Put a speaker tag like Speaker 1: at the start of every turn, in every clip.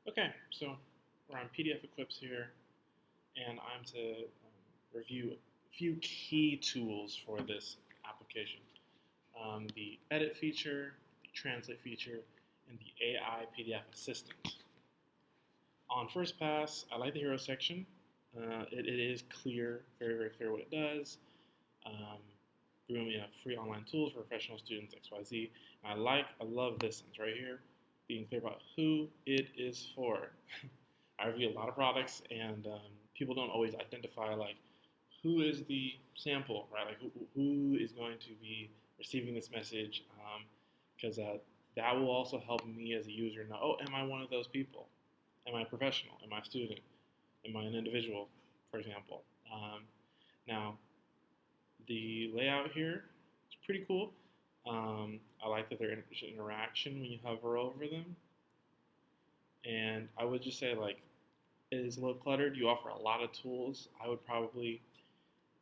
Speaker 1: Okay, so we're on PDF Equips here, and I'm to review a few key tools for this application. The edit feature, the translate feature, and the AI PDF assistant. On first pass, I like the hero section. It is clear, very, very clear what it does. Um, free online tools for professional students, XYZ. And I love this sentence right here, being clear about who it is for. I review a lot of products, and people don't always identify like who is the sample, right? Like who is going to be receiving this message, because that will also help me as a user know, oh, am I one of those people? Am I a professional? Am I a student? Am I an individual, for example? Now, the layout here is pretty cool. I like that there's interaction when you hover over them. And I would just say, like, it is a little cluttered. You offer a lot of tools. I would probably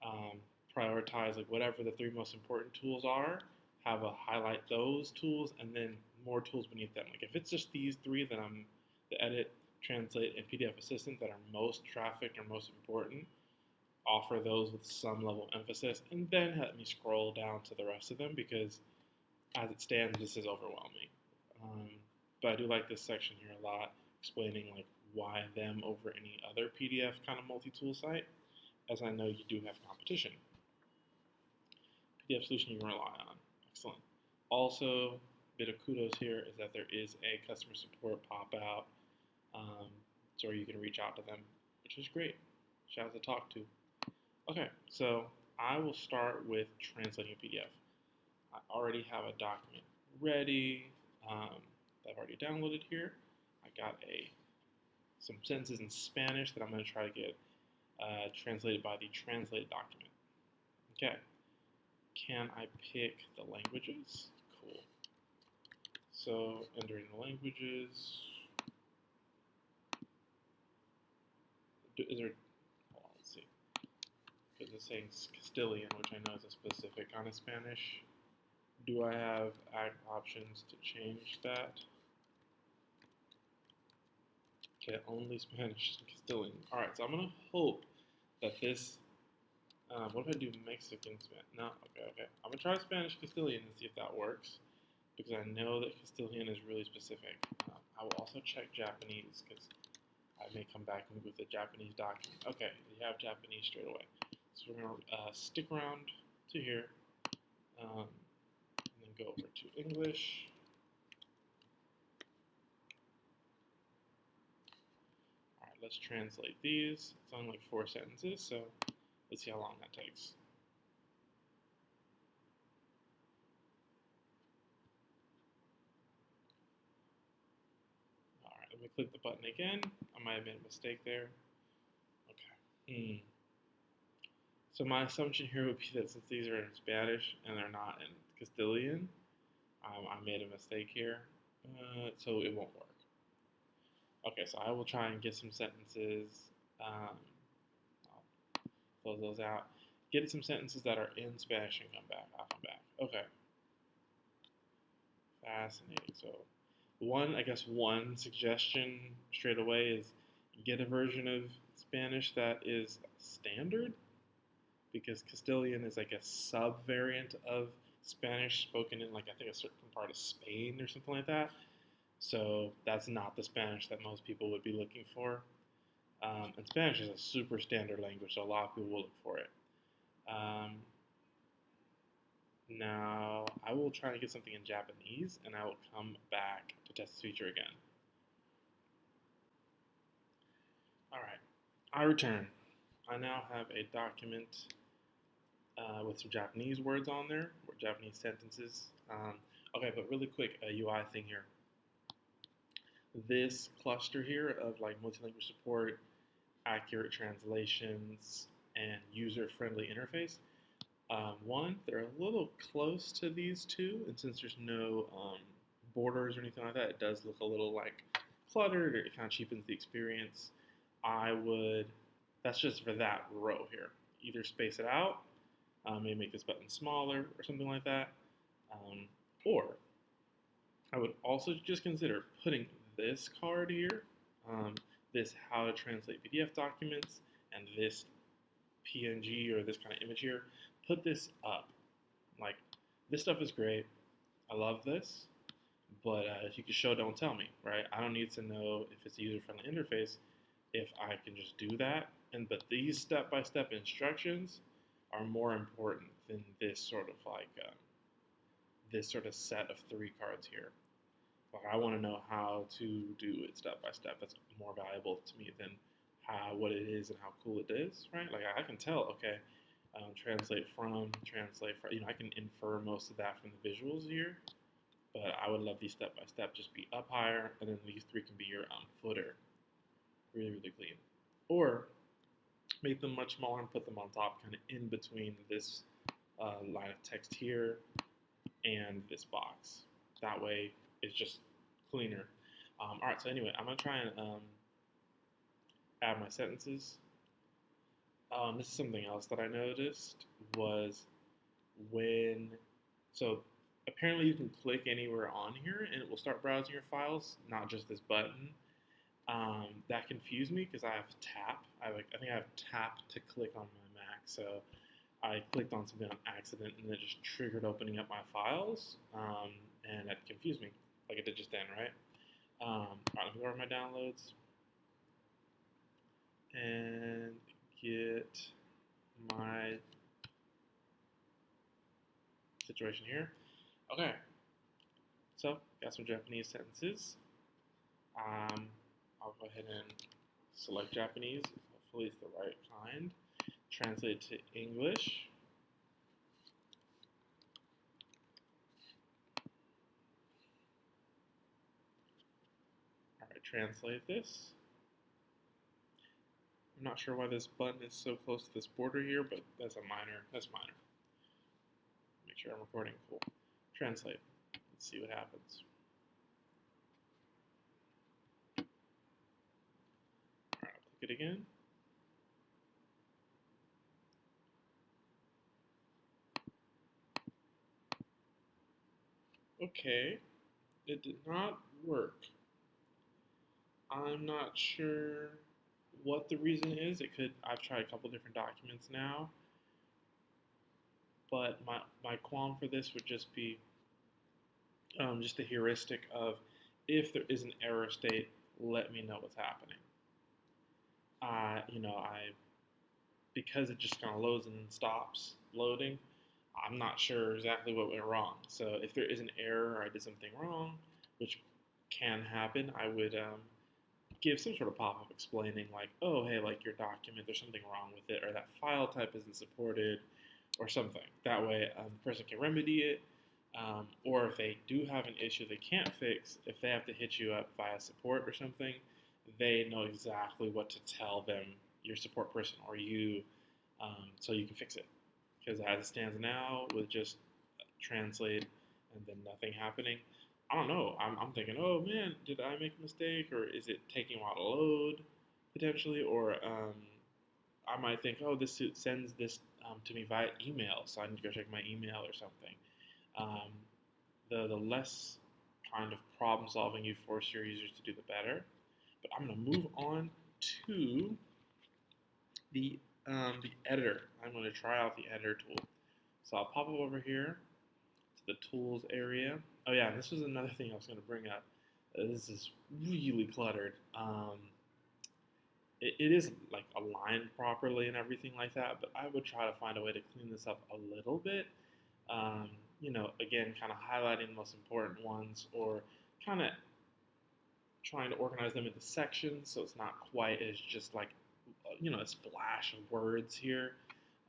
Speaker 1: um, prioritize like whatever the three most important tools are. Have a highlight those tools, and then more tools beneath them. Like if it's just these three, then I'm the edit, translate, and PDF assistant that are most trafficked or most important. Offer those with some level of emphasis, and then let me scroll down to the rest of them because, as it stands, this is overwhelming. Um, but I do like this section here a lot, explaining like why them over any other PDF kind of multi-tool site, as I know you do have competition. PDF solution you can rely on. Excellent. Also, a bit of kudos here is that there is a customer support pop out, so you can reach out to them, which is great. Shout out to talk to. Okay, so I will start with translating a PDF. I already have a document ready that I've already downloaded here. I got some sentences in Spanish that I'm going to try to get translated by the translated document. Okay, can I pick the languages? Cool. So entering the languages. Is there? Hold on, let's see. Because it's saying Castilian, which I know is a specific kind of Spanish. Do I have options to change that? Okay, only Spanish and Castilian. All right, so I'm gonna hope that this. What if I do Mexican Spanish? No, okay. I'm gonna try Spanish Castilian and see if that works, because I know that Castilian is really specific. I will also check Japanese because I may come back with a Japanese document. Okay, we have Japanese straight away. So we're gonna stick around to here, and then go over to English. Alright, let's translate these. It's only like 4 sentences, so let's see how long that takes. Alright, let me click the button again. I might have made a mistake there. Okay. So my assumption here would be that since these are in Spanish and they're not in Castilian, I made a mistake here, so it won't work. Okay, so I will try and get some sentences. I'll close those out. Get some sentences that are in Spanish and come back. I'll come back. Okay. Fascinating. So one suggestion straight away is get a version of Spanish that is standard, because Castilian is like a sub-variant of Spanish spoken in like I think a certain part of Spain or something like that. So that's not the Spanish that most people would be looking for. And Spanish is a super standard language, so a lot of people will look for it. Now, I will try to get something in Japanese, and I will come back to test this feature again. Alright, I return. I now have a document with some Japanese words on there, or Japanese sentences. Okay, but really quick, a UI thing here. This cluster here of like multilingual support, accurate translations, and user-friendly interface. One, they're a little close to these two, and since there's no borders or anything like that, it does look a little like cluttered, or it kind of cheapens the experience. That's just for that row here. Either space it out, maybe make this button smaller or something like that, or I would also just consider putting this card here this how to translate PDF documents and this PNG or this kind of image here, put this up. Like, this stuff is great. I love this, but if you can show, don't tell me, right? I don't need to know if it's a user-friendly interface if I can just do that. But these step-by-step instructions are more important than this sort of this sort of set of 3 cards here. Like, I want to know how to do it step by step. That's more valuable to me than what it is and how cool it is, right? Like, I can tell, okay, translate from, I can infer most of that from the visuals here, but I would love these step by step just be up higher, and then these 3 can be your footer, really, really clean. Or make them much smaller and put them on top, kind of in between this line of text here and this box. That way, it's just cleaner. All right, so anyway, I'm going to try and add my sentences. This is something else that I noticed was so apparently you can click anywhere on here and it will start browsing your files, not just this button. That confused me because I have tap. I think I have tap to click on my Mac, so I clicked on something on accident and it just triggered opening up my files, and that confused me, like it did just then, right? All right, let me go over my downloads and get my situation here. Okay, so got some Japanese sentences. I'll go ahead and select Japanese. Hopefully it's the right kind. Translate to English. All right, translate this. I'm not sure why this button is so close to this border here, but that's minor. Make sure I'm recording. Cool. Translate. Let's see what happens. All right, I'll click it again. Okay, it did not work. I'm not sure what the reason is. I've tried a couple different documents now, but my qualm for this would just be just the heuristic of if there is an error state, let me know what's happening. Because it just kind of loads and then stops loading, I'm not sure exactly what went wrong. So if there is an error or I did something wrong, which can happen, I would give some sort of pop-up explaining like, oh, hey, like your document, there's something wrong with it, or that file type isn't supported, or something. That way the person can remedy it, or if they do have an issue they can't fix, if they have to hit you up via support or something, they know exactly what to tell them, your support person or you, so you can fix it. Because as it stands now, with just translate and then nothing happening, I don't know. I'm thinking, oh man, did I make a mistake, or is it taking a while to load potentially, or I might think, oh, this sends this to me via email, so I need to go check my email or something. The less kind of problem solving you force your users to do, the better. But I'm going to move on to the editor. I'm going to try out the editor tool. So I'll pop over here to the tools area. Oh yeah, this was another thing I was going to bring up. This is really cluttered. It is like aligned properly and everything like that, but I would try to find a way to clean this up a little bit. Again, kind of highlighting the most important ones, or kind of trying to organize them into sections so it's not quite as just like, a splash of words here.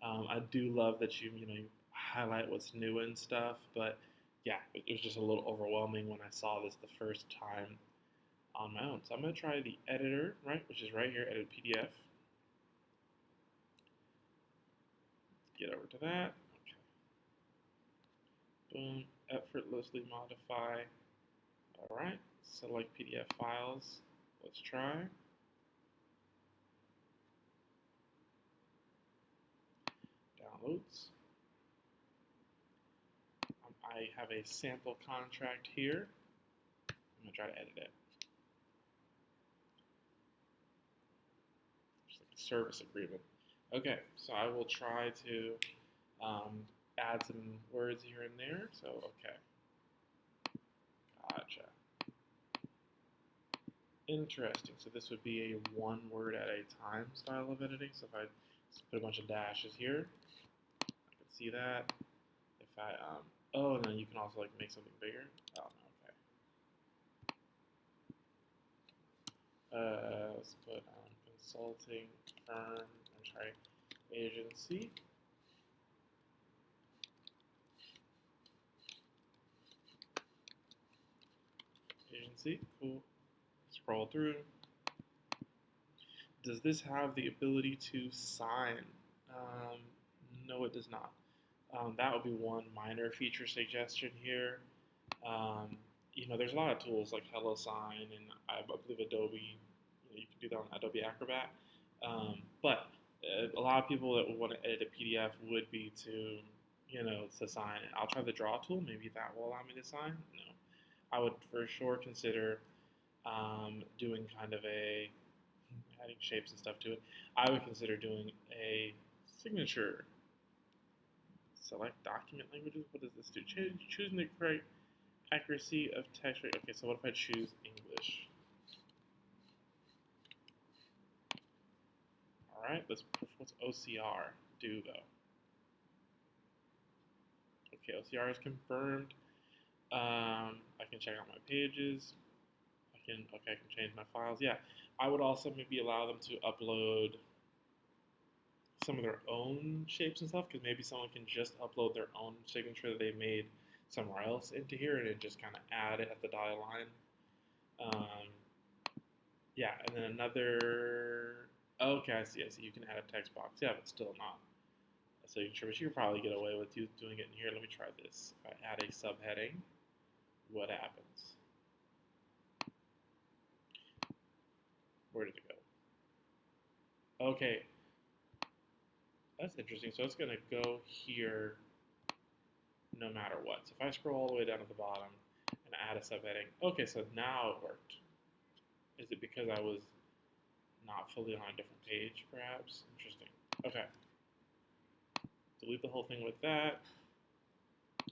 Speaker 1: I do love that you highlight what's new and stuff, but yeah, it was just a little overwhelming when I saw this the first time on my own. So I'm going to try the editor, right, which is right here, edit PDF. Get over to that. Okay. Boom, effortlessly modify. All right, select PDF files. Let's try. Downloads. I have a sample contract here. I'm going to try to edit it. service agreement. Okay, so I will try to add some words here and there. So, okay, gotcha. Interesting. So this would be a one word at a time style of editing. So if I put a bunch of dashes here, I can see that. If I, oh, and then you can also like make something bigger. Oh, okay. Let's put consulting firm, I'm sorry, agency. Agency, cool. Scroll through. Does this have the ability to sign? Um, no, it does not. That would be one minor feature suggestion here. Um, there's a lot of tools like HelloSign and I believe Adobe. You can do that on Adobe Acrobat. But a lot of people that would want to edit a PDF would be to sign it. I'll try the draw tool. Maybe that will allow me to sign. No, I would for sure consider doing kind of adding shapes and stuff to it. I would consider doing a signature. Select document languages. What does this do? Choosing the correct accuracy of text rate. Okay, so what if I choose English? All right, what's OCR do though? Okay, OCR is confirmed. I can check out my pages. I can change my files. Yeah, I would also maybe allow them to upload some of their own shapes and stuff, because maybe someone can just upload their own signature that they made somewhere else into here and then just kind of add it at the dotted line. Yeah, and then another. Okay, I see. You can add a text box. Yeah, but still not a signature. But you could probably get away with you doing it in here. Let me try this. If I add a subheading, what happens? Where did it go? Okay, that's interesting. So it's gonna go here no matter what. So if I scroll all the way down to the bottom and add a subheading, okay, so now it worked. Is it because I was not fully on a different page, perhaps? Interesting. Okay. Delete the whole thing with that.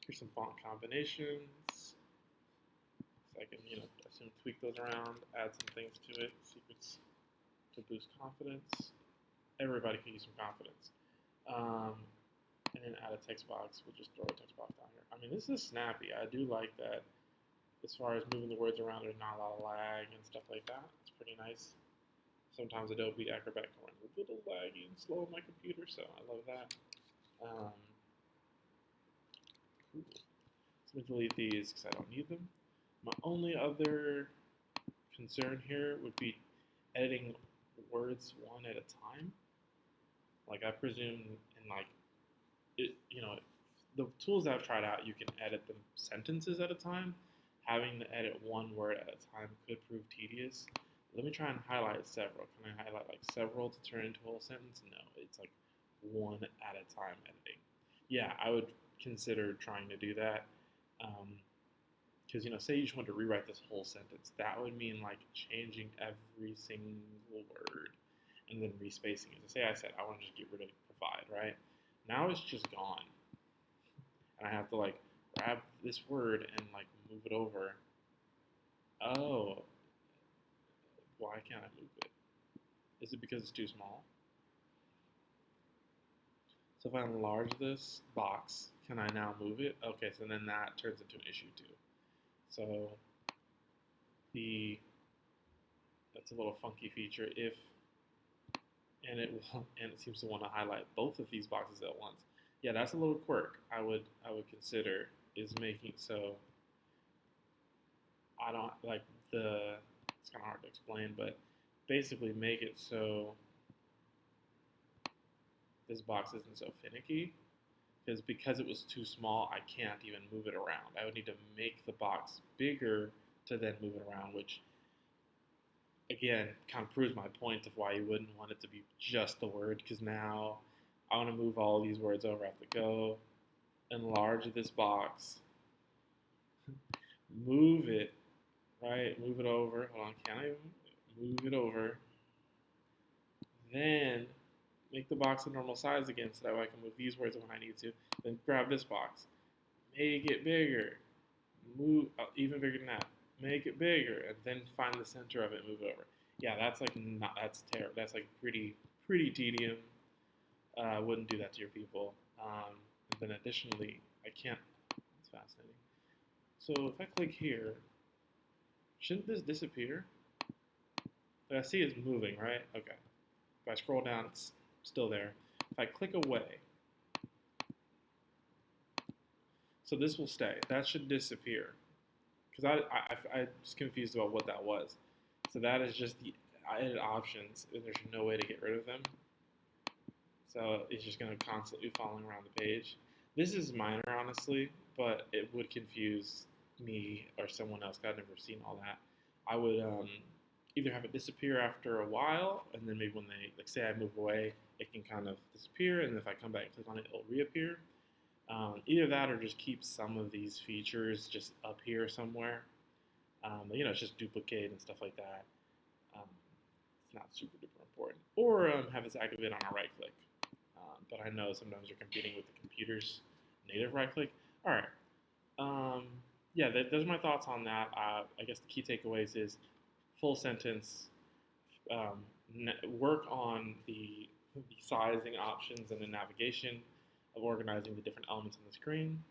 Speaker 1: Here's some font combinations. So I can, tweak those around, add some things to it. Secrets to boost confidence. Everybody can use some confidence. And then add a text box. We'll just throw a text box down here. I mean, this is snappy. I do like that. As far as moving the words around, there's not a lot of lag and stuff like that. It's pretty nice. Sometimes Adobe Acrobat can run a little laggy and slow on my computer, so I love that. Cool. So I'm going to delete these because I don't need them. My only other concern here would be editing words one at a time. Like I presume the tools that I've tried out, you can edit them sentences at a time. Having to edit one word at a time could prove tedious. Let me try and highlight several. Can I highlight like several to turn into a whole sentence? No, it's like one at a time editing. Yeah, I would consider trying to do that. Because say you just want to rewrite this whole sentence, that would mean like changing every single word and then respacing it. So say I said I want to just get rid of provide, right? Now it's just gone, and I have to like grab this word and like move it over. Oh, why can't I move it? Is it because it's too small? So if I enlarge this box, can I now move it? Okay, so then that turns into an issue too. So that's a little funky feature and it seems to want to highlight both of these boxes at once. Yeah, that's a little quirk I would consider, is making so I don't like it's kind of hard to explain, but basically make it so this box isn't so finicky, because it was too small, I can't even move it around. I would need to make the box bigger to then move it around, which again kind of proves my point of why you wouldn't want it to be just the word, because now I want to move all these words over. I have to go enlarge this box, move it, right? Move it over. Hold on, can I move it over? Then make the box a normal size again so that way I can move these words when I need to. Then grab this box, make it bigger, move even bigger than that, make it bigger, and then find the center of it, move over. Yeah, that's like not that's terrible. That's like pretty tedious. I wouldn't do that to your people. And then additionally, I can't. It's fascinating. So if I click here, shouldn't this disappear? What I see is moving, right? Okay. If I scroll down, it's still there. If I click away, so this will stay. That should disappear. Because I was confused about what that was. So that is just the edit options, and there's no way to get rid of them. So it's just going to constantly following around the page. This is minor, honestly, but it would confuse me or someone else. I've never seen all that. I would either have it disappear after a while, and then maybe when they, like, say I move away, it can kind of disappear, and if I come back and click on it, it'll reappear. Either that or just keep some of these features just up here somewhere. It's just duplicate and stuff like that. Um, it's not super duper important. Or have this activate on a right click. But I know sometimes you're competing with the computer's native right click. All right. Yeah, those are my thoughts on that. I guess the key takeaways is full sentence, work on the sizing options and the navigation of organizing the different elements on the screen.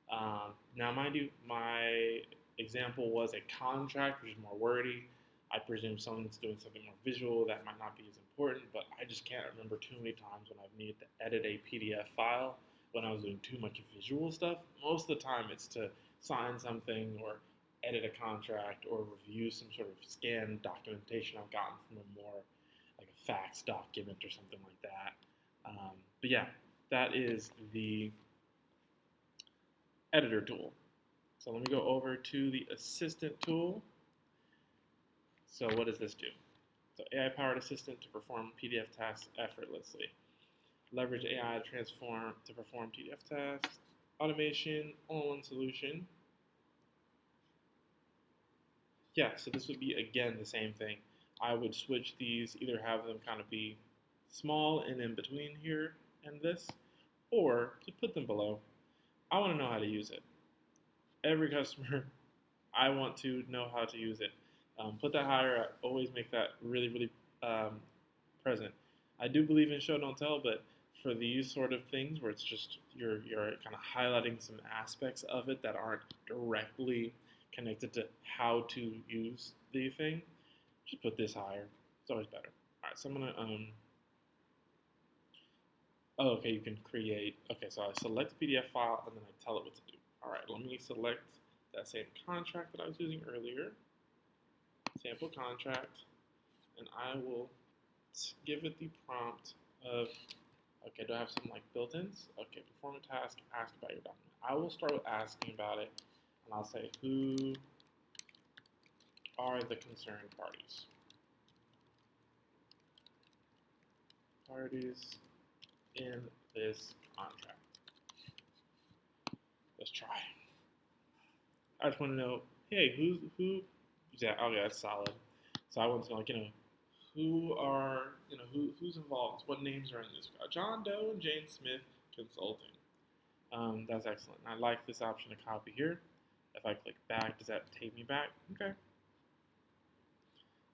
Speaker 1: Now, mind you, my example was a contract, which is more wordy. I presume someone's doing something more visual that might not be as important, but I just can't remember too many times when I've needed to edit a PDF file when I was doing too much visual stuff. Most of the time it's to sign something or edit a contract or review some sort of scanned documentation I've gotten from a more like a fax document or something like that. But yeah, that is the editor tool. So let me go over to the assistant tool. So what does this do? So AI-powered assistant to perform PDF tasks effortlessly. Leverage AI to perform PDF tasks. Automation, all-in-one solution. Yeah, so this would be, again, the same thing. I would switch these, either have them kind of be small and in between here and this, or just put them below. I want to know how to use it. Every customer, I want to know how to use it. Put that higher. I always make that really present. I do believe in show don't tell, but for these sort of things where it's just you're kind of highlighting some aspects of it that aren't directly connected to how to use the thing, just put this higher. It's always better. All right, so I'm gonna oh, okay, you can create. Okay, so I select the PDF file and then I tell it what to do. All right, let me select that same contract that I was using earlier, sample contract, and I will give it the prompt of, okay, do I have some like built-ins? Okay, perform a task, ask about your document. I will start with asking about it, and I'll say, who are the concerned parties? Parties in this contract. Let's try. I just want to know, hey, who? Yeah, okay, that's solid. So I want to know, like, who's involved? What names are in this? John Doe and Jane Smith Consulting. That's excellent. I like this option to copy here. If I click back, does that take me back? Okay.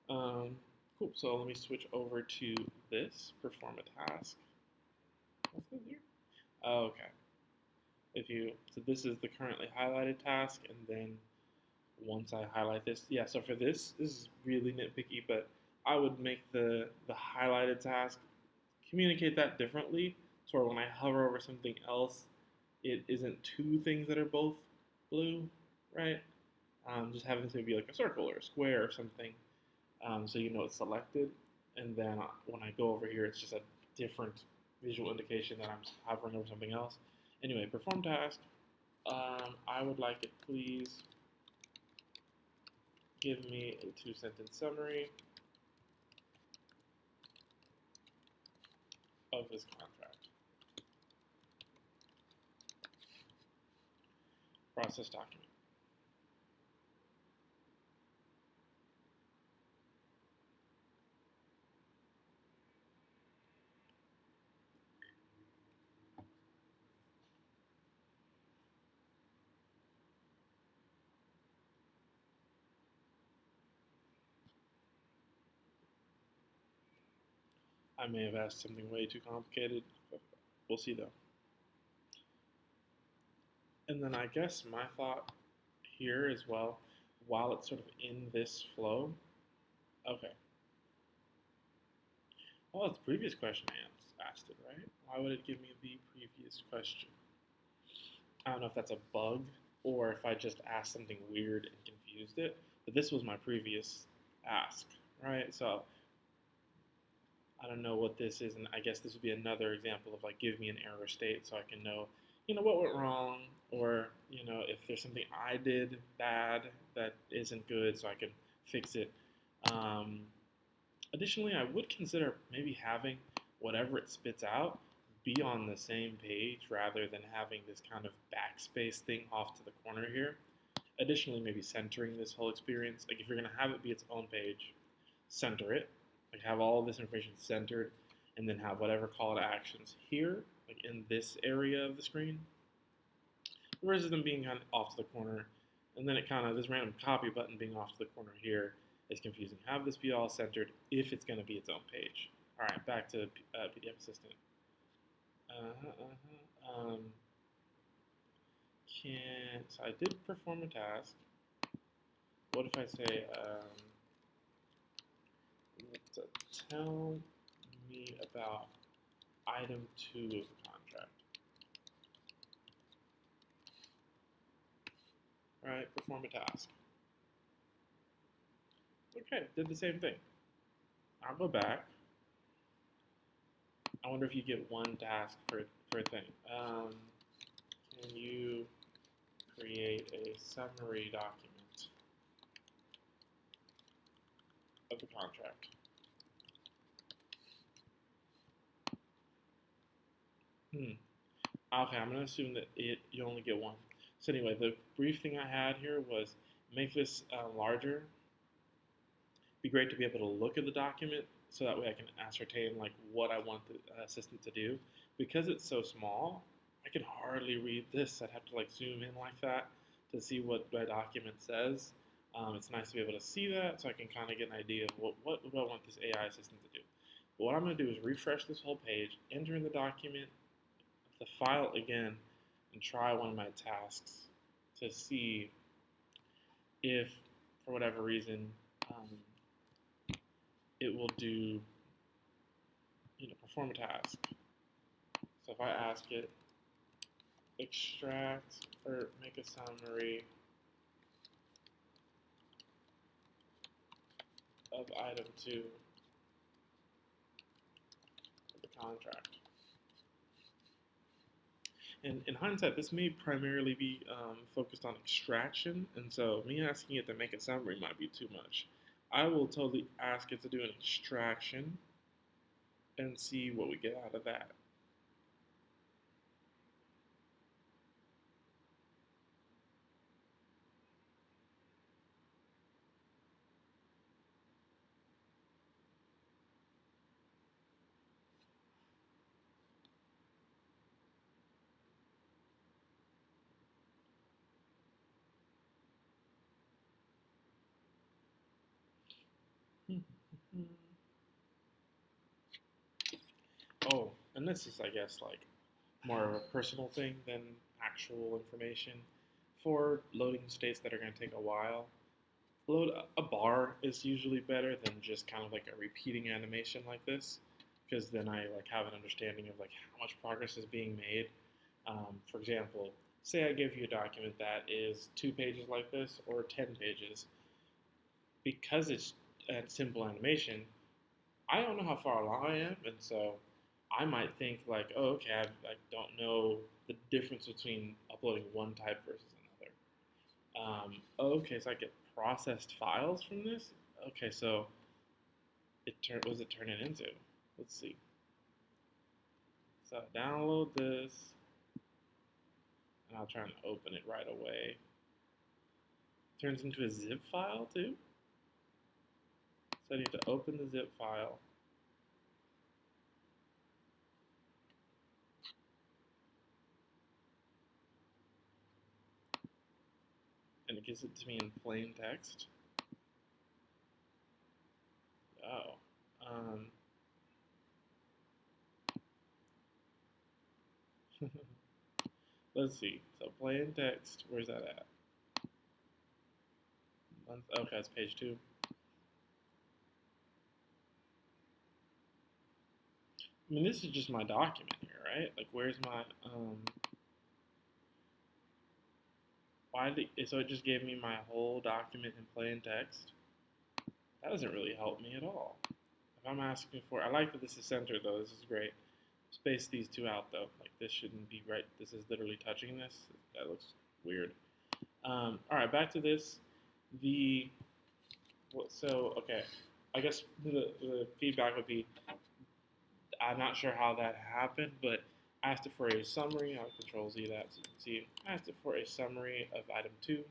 Speaker 1: Cool. So let me switch over to this. Perform a task. What's this here? Okay. So this is the currently highlighted task, and then once I highlight this, yeah. So for this is really nitpicky, but I would make the highlighted task communicate that differently. So when I hover over something else, it isn't two things that are both blue, right? Just having it to be like a circle or a square or something, so you know it's selected. And then when I go over here, it's just a different visual indication that I'm hovering over something else. Anyway, perform task. I would like it, please give me a 2-sentence summary of this contract. Process document. I may have asked something way too complicated. We'll see though. And then I guess my thought here as well, while it's sort of in this flow, okay. Well, it's the previous question I asked it, right? Why would it give me the previous question? I don't know if that's a bug or if I just asked something weird and confused it, but this was my previous ask, right? So I don't know what this is, and I guess this would be another example of like give me an error state so I can know, what went wrong, or if there's something I did bad that isn't good, so I can fix it. Um, Additionally, I would consider maybe having whatever it spits out be on the same page rather than having this kind of backspace thing off to the corner here. Additionally, maybe centering this whole experience. Like if you're going to have it be its own page, center it. Like have all this information centered and then have whatever call to actions here, like in this area of the screen, versus them being kind of off to the corner. And then it kind of, this random copy button being off to the corner here is confusing. Have this be all centered if it's going to be its own page. All right, back to PDF Assistant. Um, so I did perform a task. What if I say, tell me about item 2 of the contract? All right, perform a task. Okay, did the same thing. I'll go back. I wonder if you get one task per thing. Can you create a summary document of the contract? Okay, I'm going to assume that you only get one. So anyway, the brief thing I had here was make this larger. Be great to be able to look at the document so that way I can ascertain like what I want the assistant to do. Because it's so small, I can hardly read this. I'd have to like zoom in like that to see what my document says. It's nice to be able to see that so I can kind of get an idea of what do I want this AI assistant to do. But what I'm going to do is refresh this whole page, enter in the document, the file again, and try one of my tasks to see if, for whatever reason, it will do, perform a task. So if I ask it, extract or make a summary of item 2 of the contract. And in hindsight, this may primarily be focused on extraction, and so me asking it to make a summary might be too much. I will totally ask it to do an extraction and see what we get out of that. Oh, and this is, I guess, like more of a personal thing than actual information. For loading states that are going to take a while, load a bar is usually better than just kind of like a repeating animation like this, because then I like have an understanding of like how much progress is being made. For example, say I give you a document that is 2 pages like this or 10 pages. Because it's a simple animation, I don't know how far along I am, and so I might think like, oh, okay, I don't know the difference between uploading one type versus another. Okay, so I get processed files from this. Okay, so what does it turn it into? Let's see. So I download this, and I'll try and open it right away. Turns into a zip file too. So I need to open the zip file. And it gives it to me in plain text. Oh. Let's see. So plain text. Where's that at? Okay, it's page 2. I mean, this is just my document here, right? Like, where's my so it just gave me my whole document in plain text. That doesn't really help me at all. If I'm asking for, I like that this is centered though. This is great. Space these two out though. Like this shouldn't be right. This is literally touching this. That looks weird. All right, back to this. The so okay. I guess the feedback would be I'm not sure how that happened, but I asked it for a summary. I'll Control Z that so you can see. I asked it for a summary of item 2,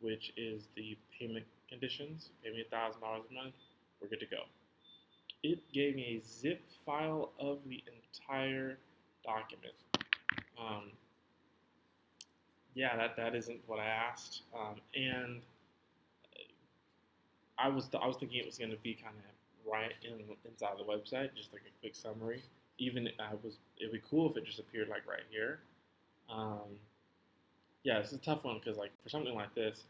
Speaker 1: which is the payment conditions. Pay me $1,000 a month. We're good to go. It gave me a zip file of the entire document. Yeah, that isn't what I asked, and I was thinking it was going to be kind of right inside the website, just like a quick summary. Even it'd be cool if it just appeared like right here. Um, yeah, it's a tough one because like for something like this,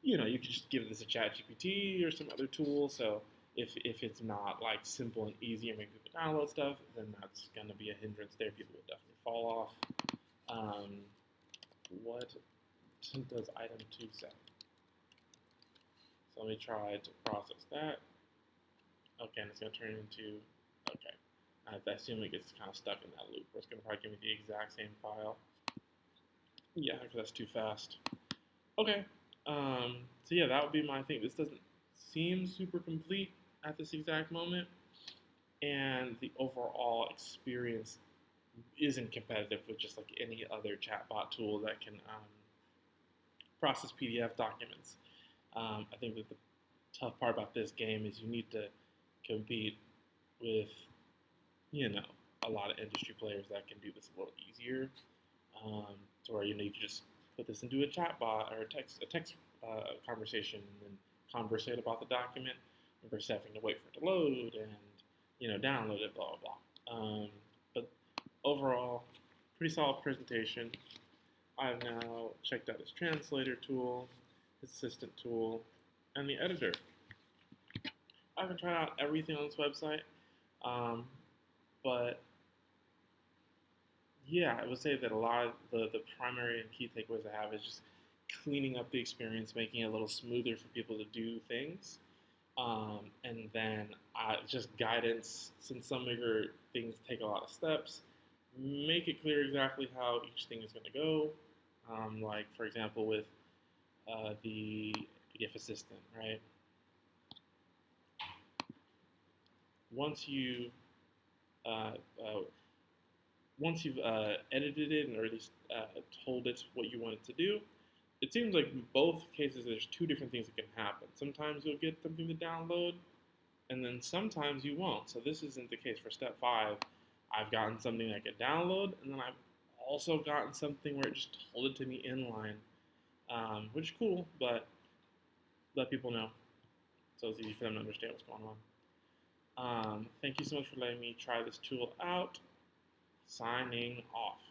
Speaker 1: you could just give this a chat GPT or some other tool. So if it's not like simple and easy and make people download stuff, then that's going to be a hindrance there. People would definitely fall off. What does item 2 say? So let me try to process that. Okay, and it's going to turn into, okay. I assume it gets kind of stuck in that loop, where it's going to probably give me the exact same file. Yeah, because that's too fast. Okay, so yeah, that would be my thing. This doesn't seem super complete at this exact moment, and the overall experience isn't competitive with just like any other chatbot tool that can process PDF documents. I think that the tough part about this game is you need to compete with, a lot of industry players that can do this a little easier. To where you can just put this into a chatbot or a text conversation and then conversate about the document versus having to wait for it to load and download it, blah blah blah. But overall, pretty solid presentation. I've now checked out his translator tool, his assistant tool, and the editor. I haven't tried out everything on this website, but yeah, I would say that a lot of the primary and key takeaways I have is just cleaning up the experience, making it a little smoother for people to do things. And then just guidance, since some bigger things take a lot of steps, make it clear exactly how each thing is going to go. Like, for example, with the PDF assistant, right? Once you uh, uh, once you've edited it and or at least told it what you want it to do, it seems like in both cases there's two different things that can happen. Sometimes you'll get something to download, and then sometimes you won't. So this isn't the case for step 5. I've gotten something I can download, and then I've also gotten something where it just told it to me inline, which is cool, but let people know so it's easy for them to understand what's going on. Thank you so much for letting me try this tool out. Signing off.